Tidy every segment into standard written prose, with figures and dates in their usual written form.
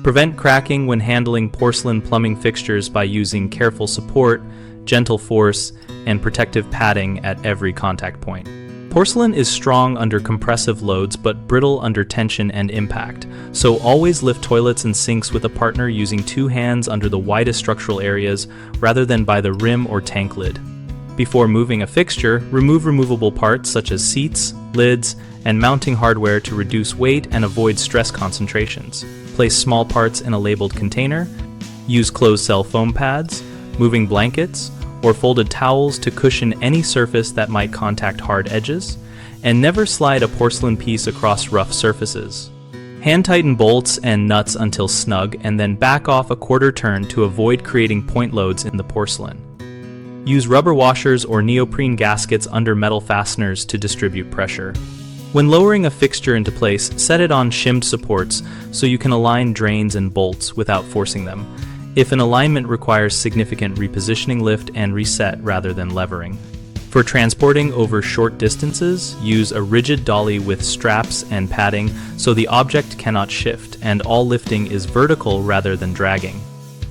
Prevent cracking when handling porcelain plumbing fixtures by using careful support, gentle force, and protective padding at every contact point. Porcelain is strong under compressive loads but brittle under tension and impact, so always lift toilets and sinks with a partner using two hands under the widest structural areas rather than by the rim or tank lid. Before moving a fixture, remove removable parts such as seats, lids, and mounting hardware to reduce weight and avoid stress concentrations. Place small parts in a labeled container. Use closed-cell foam pads, moving blankets, or folded towels to cushion any surface that might contact hard edges, and never slide a porcelain piece across rough surfaces. Hand tighten bolts and nuts until snug and then back off a quarter turn to avoid creating point loads in the porcelain. Use rubber washers or neoprene gaskets under metal fasteners to distribute pressure. When lowering a fixture into place, set it on shimmed supports so you can align drains and bolts without forcing them, if an alignment requires significant repositioning, lift and reset rather than levering. For transporting over short distances, use a rigid dolly with straps and padding so the object cannot shift and all lifting is vertical rather than dragging.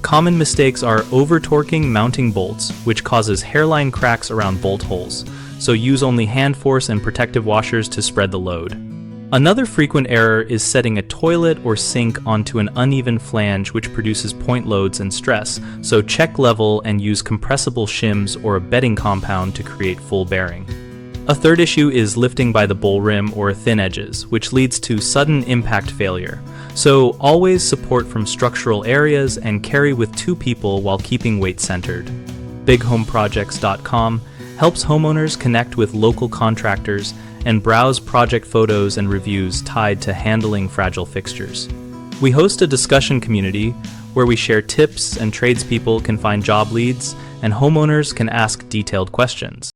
Common mistakes are overtorquing mounting bolts, which causes hairline cracks around bolt holes, so use only hand force and protective washers to spread the load. Another frequent error is setting a toilet or sink onto an uneven flange, which produces point loads and stress, so check level and use compressible shims or a bedding compound to create full bearing. A third issue is lifting by the bowl rim or thin edges, which leads to sudden impact failure. So always support from structural areas and carry with two people while keeping weight centered. BigHomeProjects.com helps homeowners connect with local contractors and browse project photos and reviews tied to handling fragile fixtures. We host a discussion community where we share tips and tradespeople can find job leads and homeowners can ask detailed questions.